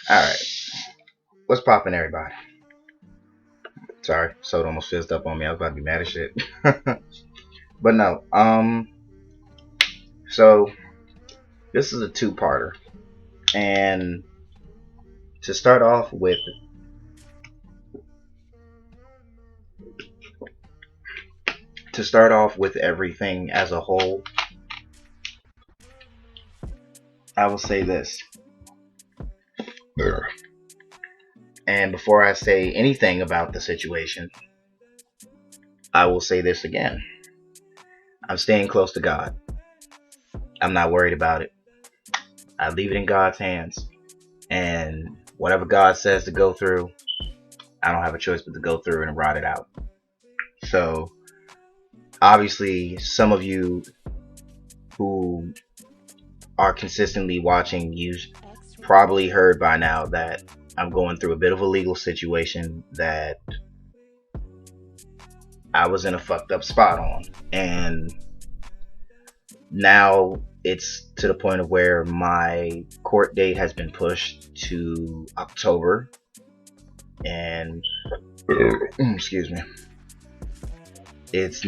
Alright, what's poppin', everybody? Sorry, soda almost fizzed up on me. I was about to be mad as shit. But no, so this is a two-parter. And to start off with, everything as a whole, I will say this. And before I say anything about the situation, I will say this again. I'm staying close to God. I'm not worried about it. I leave it in God's hands. And whatever God says to go through, I don't have a choice but to go through and ride it out. So, obviously, some of you who are consistently watching, you probably heard by now that I'm going through a bit of a legal situation that I was in a fucked up spot on. And now it's to the point of where my court date has been pushed to October. And excuse me. It's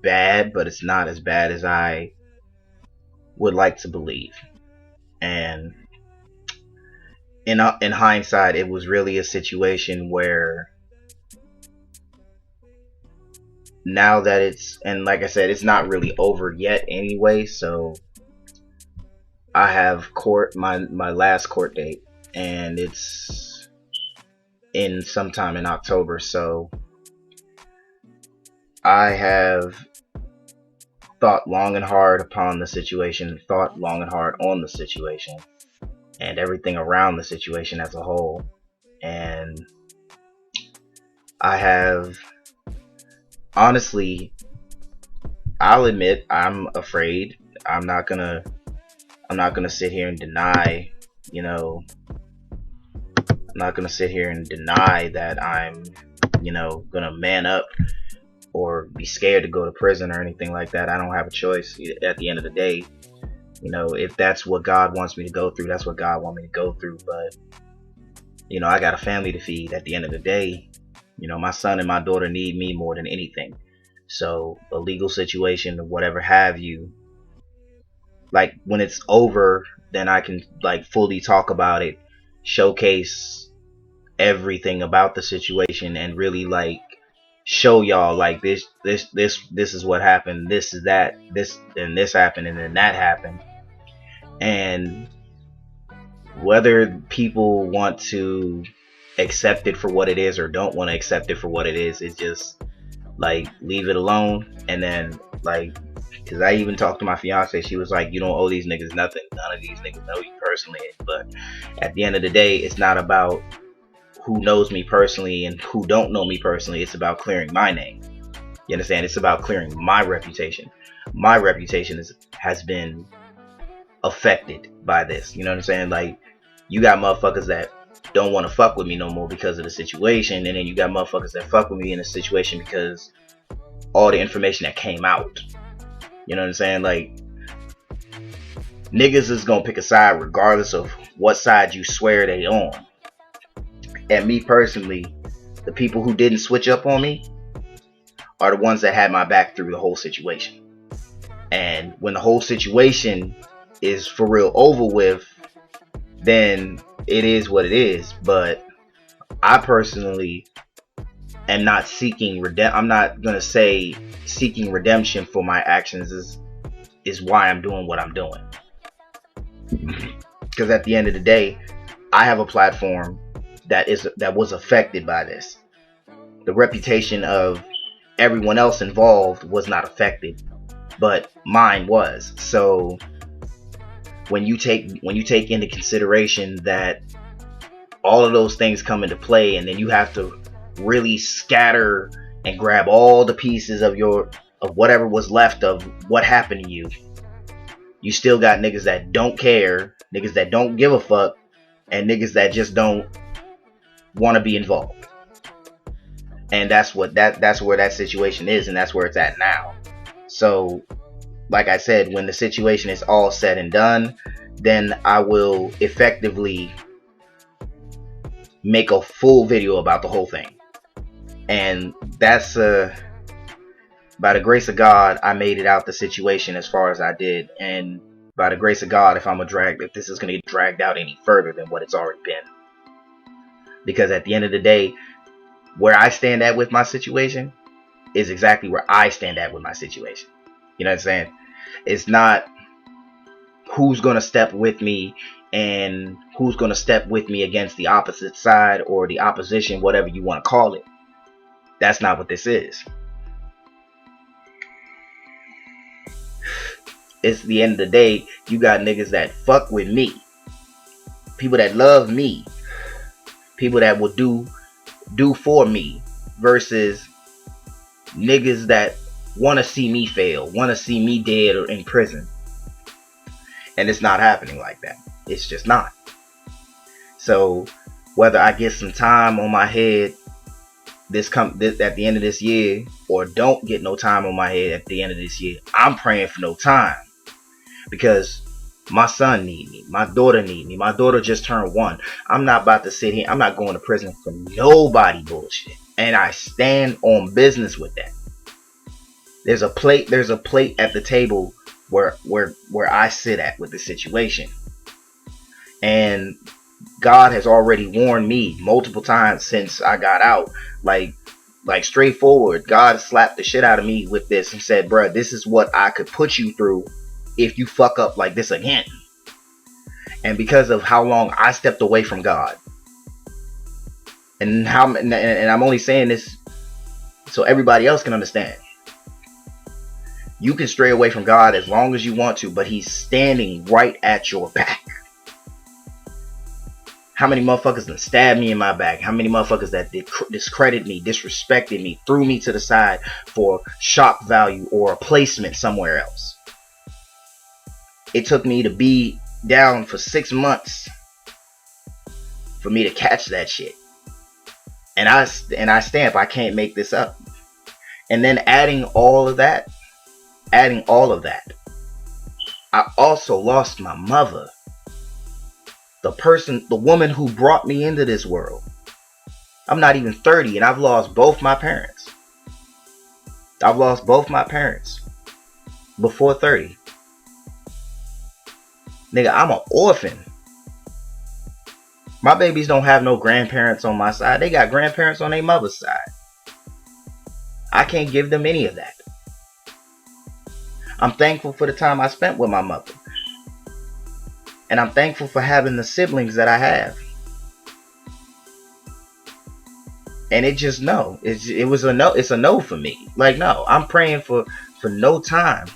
bad, but it's not as bad as I would like to believe. And in hindsight, it was really a situation where now that and like I said, it's not really over yet anyway. So I have my last court date, and it's in sometime in October. So I have thought long and hard on the situation, and everything around the situation as a whole. And I have, honestly, I'll admit, I'm afraid. I'm not gonna sit here and deny, that I'm, gonna man up or be scared to go to prison or anything like that. I don't have a choice at the end of the day. If that's what God wants me to go through, that's what God wants me to go through. But, I got a family to feed at the end of the day. My son and my daughter need me more than anything. So a legal situation or whatever have you, like when it's over, then I can like fully talk about it, showcase everything about the situation, and really like show y'all like this is what happened, this is that, this happened, and then that happened. And whether people want to accept it for what it is or don't want to accept it for what it is, it's just like leave it alone. And then like, because I even talked to my fiance, she was like, you don't owe these niggas nothing, none of these niggas know you personally. But at the end of the day, it's not about who knows me personally and who don't know me personally. It's about clearing my name. You understand? It's about clearing my reputation. My reputation has been affected by this. You know what I'm saying? Like, you got motherfuckers that don't want to fuck with me no more because of the situation, and then you got motherfuckers that fuck with me in a situation because all the information that came out. You know what I'm saying? Like, niggas is gonna pick a side regardless of what side you swear they on. And me personally, the people who didn't switch up on me are the ones that had my back through the whole situation. And when the whole situation is for real over with, then it is what it is. But I personally am not seeking I'm not gonna say seeking redemption for my actions is why I'm doing what I'm doing. Because at the end of the day, I have a platform that was affected by this. The reputation of everyone else involved was not affected, but mine was. So when you take into consideration that all of those things come into play, and then you have to really scatter and grab all the pieces of whatever was left of what happened to you, you still got niggas that don't care, niggas that don't give a fuck, and niggas that just don't want to be involved. And that's where that situation is, and that's where it's at now. So like I said, when the situation is all said and done, then I will effectively make a full video about the whole thing. And that's by the grace of God, I made it out the situation as far as I did. And by the grace of God, if this is going to get dragged out any further than what it's already been. Because at the end of the day, where I stand at with my situation is exactly where I stand at with my situation. You know what I'm saying? It's not who's going to step with me and who's going to step with me against the opposite side or the opposition, whatever you want to call it. That's not what this is. It's the end of the day, you got niggas that fuck with me, people that love me, people that will do for me, versus niggas that want to see me fail, want to see me dead or in prison. And it's not happening like that. It's just not. So whether I get some time on my head this at the end of this year, or don't get no time on my head at the end of this year, I'm praying for no time. Because my son need me, my daughter need me. My daughter just turned 1. I'm not about to sit here. I'm not going to prison for nobody bullshit. And I stand on business with that. There's a plate at the table where I sit at with the situation. And God has already warned me multiple times since I got out. Like straightforward, God slapped the shit out of me with this and said, bruh, this is what I could put you through if you fuck up like this again. And because of how long I stepped away from God, and I'm only saying this so everybody else can understand, you can stray away from God as long as you want to, but He's standing right at your back. How many motherfuckers that stabbed me in my back? How many motherfuckers that discredited me, disrespected me, threw me to the side for shock value or a placement somewhere else? It took me to be down for 6 months for me to catch that shit. And I stamp, I can't make this up. And then adding all of that, I also lost my mother. The woman who brought me into this world. I'm not even 30 and I've lost both my parents. I've lost both my parents before 30. Nigga, I'm an orphan. My babies don't have no grandparents on my side. They got grandparents on their mother's side. I can't give them any of that. I'm thankful for the time I spent with my mother. And I'm thankful for having the siblings that I have. And it just no. It was a no. It's a no for me. Like, no. I'm praying for no time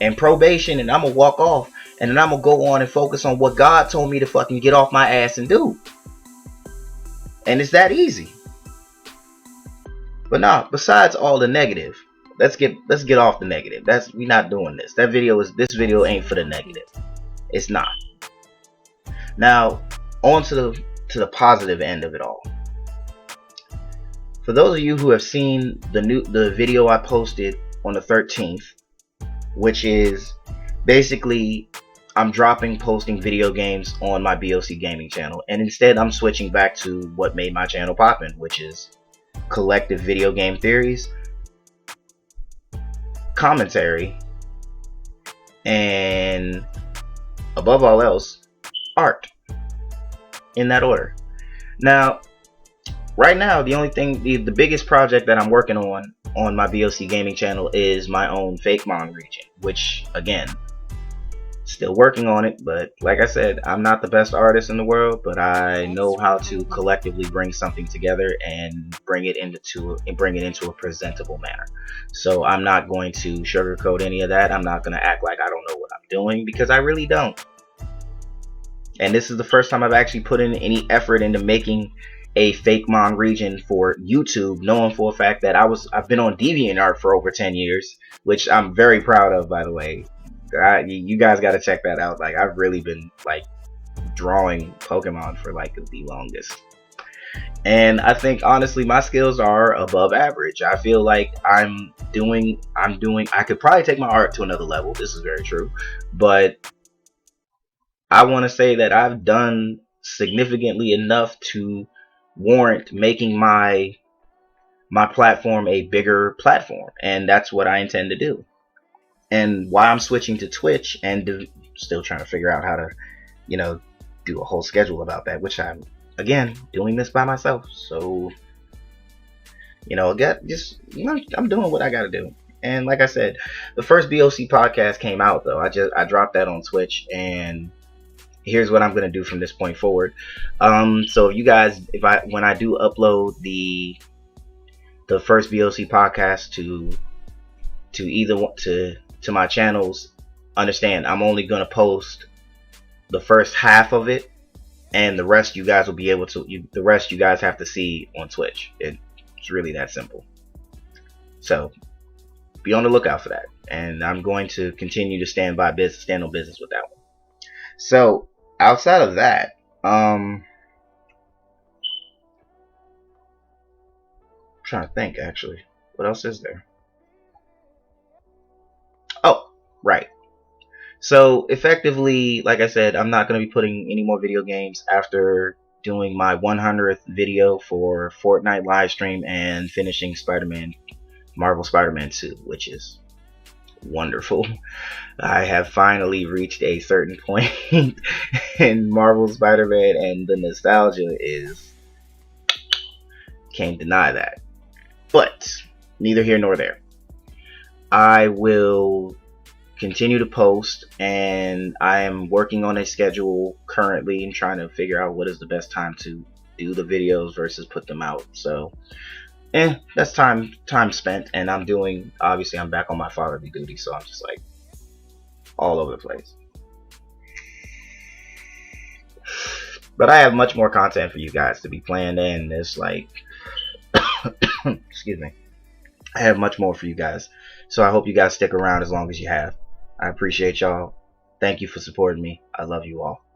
and probation, and I'm going to walk off. And then I'm going to go on and focus on what God told me to fucking get off my ass and do. And it's that easy. But no, besides all the negative, let's get off the negative. We not doing this. This video ain't for the negative. It's not. Now, on to the positive end of it all. For those of you who have seen the video I posted on the 13th, which is basically I'm posting video games on my BOC gaming channel, and instead I'm switching back to what made my channel poppin', which is collective video game theories, commentary, and above all else, art, in that order. Now, right now, the biggest project that I'm working on my BOC gaming channel is my own fake Mon region, which, again, still working on it. But like I said, I'm not the best artist in the world, but I know how to collectively bring something together and bring it into a presentable manner. So I'm not going to sugarcoat any of that. I'm not going to act like I don't know what I'm doing, because I really don't. And this is the first time I've actually put in any effort into making a fake Mon region for YouTube, knowing for a fact that I've been on DeviantArt for over 10 years, which I'm very proud of, by the way. You guys got to check that out. Like, I've really been like drawing Pokemon for like the longest. And I think honestly my skills are above average. I feel like I could probably take my art to another level. This is very true. But I want to say that I've done significantly enough to warrant making my platform a bigger platform, and that's what I intend to do. And why I'm switching to Twitch and still trying to figure out how to, you know, do a whole schedule about that, which I'm again doing this by myself. So, I'm doing what I got to do. And like I said, the first BOC podcast came out though. I dropped that on Twitch, and here's what I'm gonna do from this point forward. So you guys, when I do upload the first BOC podcast to my channels, understand I'm only gonna post the first half of it, and the rest you guys will be able to. The rest you guys have to see on Twitch. It's really that simple. So be on the lookout for that, and I'm going to continue to stand on business with that one. So outside of that, I'm trying to think actually, what else is there? Oh, right. So effectively, like I said, I'm not going to be putting any more video games after doing my 100th video for Fortnite live stream and finishing Marvel Spider-Man 2, which is wonderful. I have finally reached a certain point in Marvel Spider-Man, and the nostalgia is, can't deny that. But neither here nor there. I will continue to post, and I am working on a schedule currently and trying to figure out what is the best time to do the videos versus put them out. So that's time spent, and obviously I'm back on my fatherly duty, so I'm just like all over the place. But I have much more content for you guys to be planned in. It's like excuse me, I have much more for you guys, so I hope you guys stick around as long as you have. I appreciate y'all. Thank you for supporting me. I love you all.